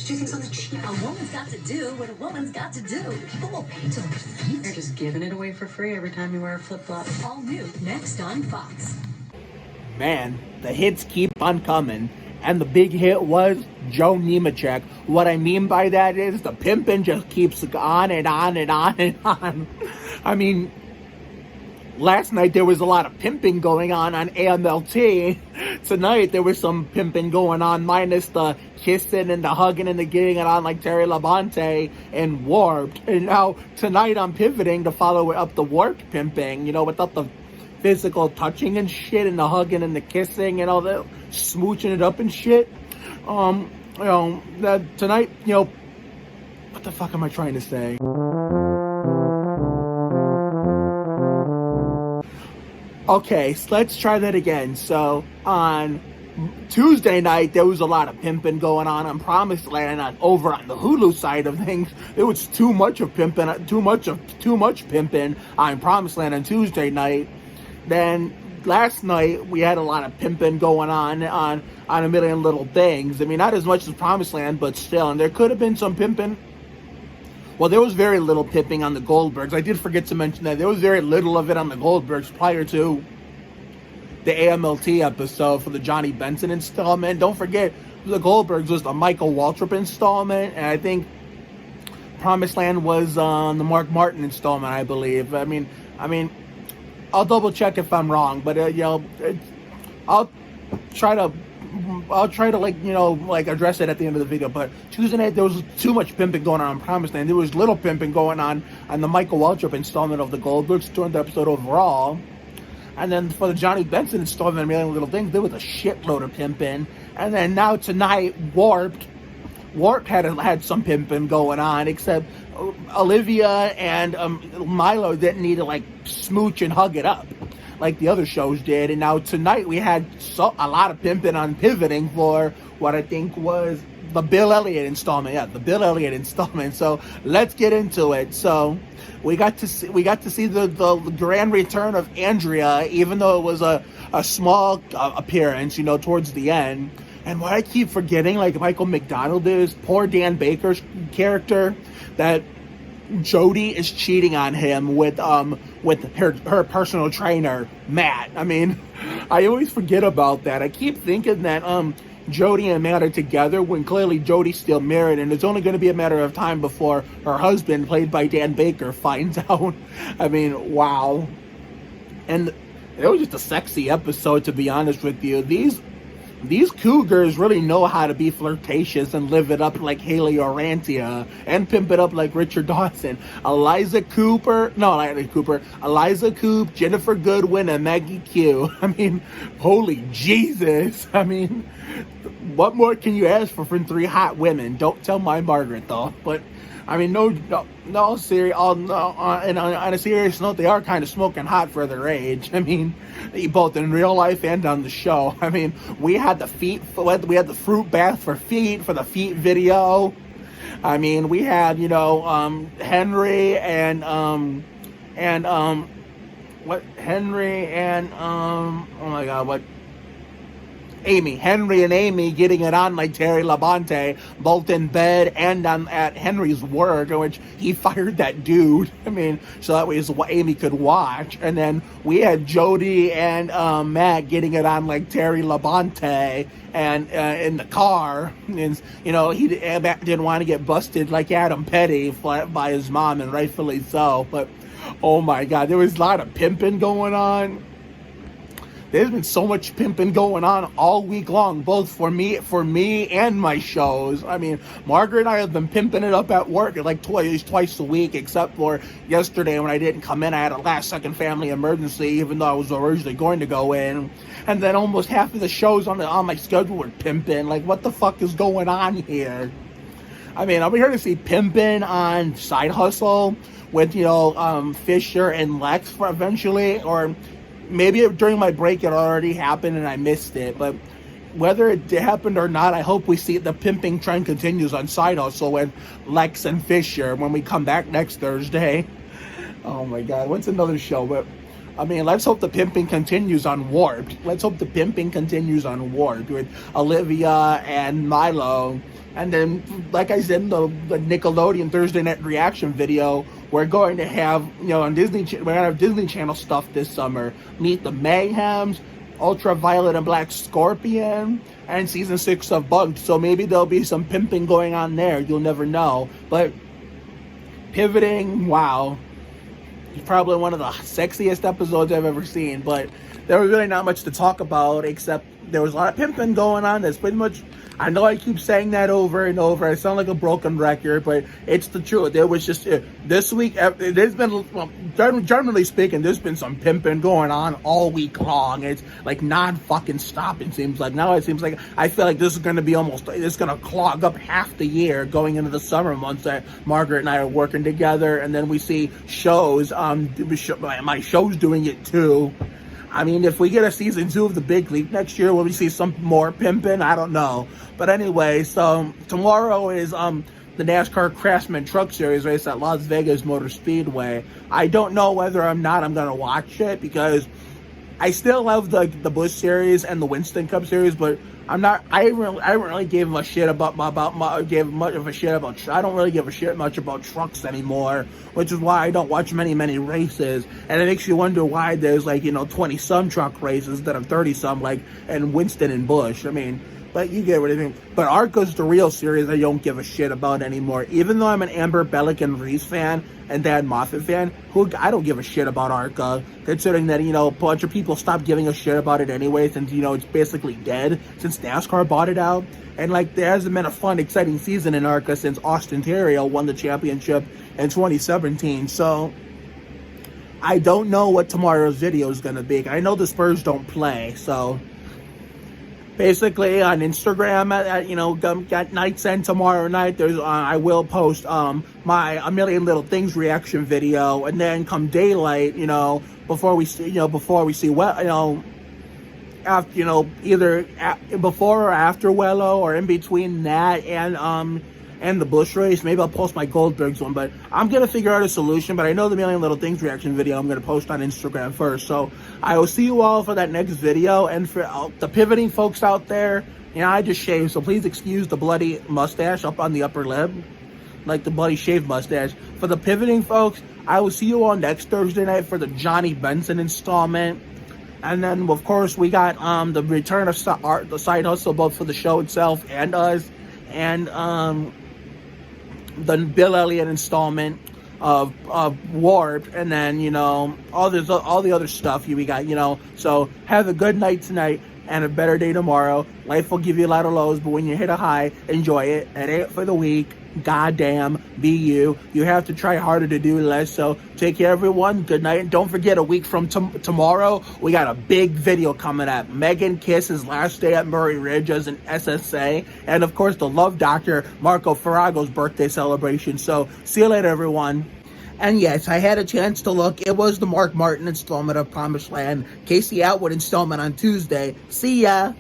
do things on the cheap. A woman's got to do what a woman's got to do. People will pay to look at feet. They're just giving it away for free every time you wear a flip-flop. All new next on Fox. Man, the hits keep on coming. And the big hit was Joe Nemechek. What I mean by that is the pimping just keeps on and on and on and on. I mean, last night there was a lot of pimping going on AMLT. Tonight there was some pimping going on, minus the kissing and the hugging and the getting it on like Terry Labonte and Warped. And now tonight I'm pivoting to follow up the Warped pimping, you know, without the physical touching and shit and the hugging and the kissing and all the smooching it up and shit. You know, tonight, you know, what the fuck am I trying to say? Okay, so let's try that again. So, on Tuesday night, there was a lot of pimping going on Promised Land. Over on the Hulu side of things, there was too much pimping on Promised Land on Tuesday night. Then last night we had a lot of pimping going on A Million Little Things. I mean, not as much as Promised Land, but still. And there could have been some pimping. Well, there was very little pimping on the Goldbergs. I did forget to mention that. There was very little of it on the Goldbergs prior to the AMLT episode for the Johnny Benson installment. Don't forget, the Goldbergs was the Michael Waltrip installment, and I think Promised Land was the Mark Martin installment, I believe. I mean, I'll double check if I'm wrong, but you know, I'll try to address it at the end of the video. But Tuesday night there was too much pimping going on Promised Land. There was little pimping going on the Michael Waltrip installment of the Goldbergs, 200th episode overall. And then for the Johnny Benson installment, A Million Little Things, there was a shitload of pimping. And then now tonight, Warped had some pimping going on, except Olivia and Milo didn't need to like smooch and hug it up like the other shows did. And now tonight we had a lot of pimping on pivoting for what I think was the Bill Elliott installment. Yeah, the Bill Elliott installment. So let's get into it. So we got to see the grand return of Andrea, even though it was a small appearance, you know, towards the end. And what I keep forgetting, like Michael McDonald is, poor Dan Baker's character, that Jody is cheating on him with her personal trainer, Matt. I mean, I always forget about that. I keep thinking that Jody and Matt are together when clearly Jody's still married, and it's only going to be a matter of time before her husband, played by Dan Baker, finds out. I mean, wow. And it was just a sexy episode, to be honest with you. These cougars really know how to be flirtatious and live it up like Haley Orantia and pimp it up like Richard Dawson. Eliza Coop, Jennifer Goodwin, and Maggie Q. I mean, holy Jesus. I mean, what more can you ask for from three hot women? Don't tell my Margaret, though. But, I mean, serious. On a serious note, they are kind of smoking hot for their age. I mean, both in real life and on the show. I mean, we had the fruit bath for feet for the feet video. I mean, we had, you know, Henry and oh my God, what? Henry and Amy getting it on like Terry Labonte, both in bed and at Henry's work, in which he fired that dude. I mean, so that way Amy could watch. And then we had Jody and Matt getting it on like Terry Labonte and in the car. And, you know, Matt didn't want to get busted like Adam Petty by his mom, and rightfully so. But, oh my God, there was a lot of pimping going on. There's been so much pimping going on all week long, both for me and my shows. I mean, Margaret and I have been pimping it up at work like twice a week, except for yesterday when I didn't come in. I had a last-second family emergency, even though I was originally going to go in. And then almost half of the shows on my schedule were pimping. Like, what the fuck is going on here? I mean, I'm here to see pimping on Side Hustle with, you know, Fisher and Lex for eventually, or maybe during my break it already happened and I missed it. But whether it happened or not, I hope we see the pimping trend continues on Side Hustle with Lex and Fisher when we come back next Thursday. Oh my God, what's another show? But I mean, let's hope the pimping continues on Warped. Let's hope the pimping continues on Warped with Olivia and Milo And then, like I said in the Nickelodeon Thursday night reaction video, we're going to have, on Disney, we're going to have Disney Channel stuff this summer. Meet the Mayhems, Ultraviolet and Black Scorpion, and season 6 of Bugged. So maybe there'll be some pimping going on there. You'll never know. But pivoting, wow. It's probably one of the sexiest episodes I've ever seen. But there was really not much to talk about, except there was a lot of pimping going on. That's pretty much, I know I keep saying that over and over. I sound like a broken record, but it's the truth. There was just, this week, there's been, well, generally speaking, there's been some pimping going on all week long. It's like non-fucking stop, it seems like. Now it seems like, I feel like this is going to be it's going to clog up half the year going into the summer months that Margaret and I are working together. And then we see shows, my show's doing it too. I mean, if we get a season 2 of The Big Leap next year, will we see some more pimping? I don't know. But anyway, so tomorrow is the NASCAR Craftsman Truck Series race at Las Vegas Motor Speedway. I don't know whether I'm going to watch it because I still love the Busch Series and the Winston Cup Series, but I haven't really gave a shit about I don't really give a shit much about trucks anymore, which is why I don't watch many races. And it makes you wonder why there's 20 some truck races that are 30 some, like in Winston and Busch. I mean, but you get what I mean. But ARCA's the real series I don't give a shit about anymore. Even though I'm an Amber Bellick and Reese fan and Dan Moffat fan, I don't give a shit about ARCA, considering that, a bunch of people stopped giving a shit about it anyway, since, it's basically dead since NASCAR bought it out. And, there hasn't been a fun, exciting season in ARCA since Austin Terrio won the championship in 2017. So I don't know what tomorrow's video is going to be. I know the Spurs don't play, so basically on Instagram at Night's End tomorrow night, there's I will post my A Million Little Things reaction video, and then come daylight, before we see after, either before or after Wello, or in between that and the Busch race, maybe I'll post my Goldbergs one, but I'm going to figure out a solution. But I know the Million Little Things reaction video I'm going to post on Instagram first. So I will see you all for that next video. And for the pivoting folks out there, I just shaved, so please excuse the bloody mustache up on the upper lip, like the bloody shaved mustache. For the pivoting folks, I will see you all next Thursday night for the Johnny Benson installment. And then, of course, we got the return of the side hustle, both for the show itself and us, and the Bill Elliott installment of Warped, and then all the other stuff we got. So have a good night tonight and a better day tomorrow. Life will give you a lot of lows, but when you hit a high, enjoy it. It ain't for the weak. Goddamn, be you. You have to try harder to do less. So take care, everyone. Good night. And don't forget, a week from tomorrow, we got a big video coming up. Megan Kiss's last day at Murray Ridge as an SSA. And, of course, the Love Doctor, Marco Ferrago's birthday celebration. So see you later, everyone. And yes, I had a chance to look. It was the Mark Martin installment of Promised Land. Casey Atwood installment on Tuesday. See ya.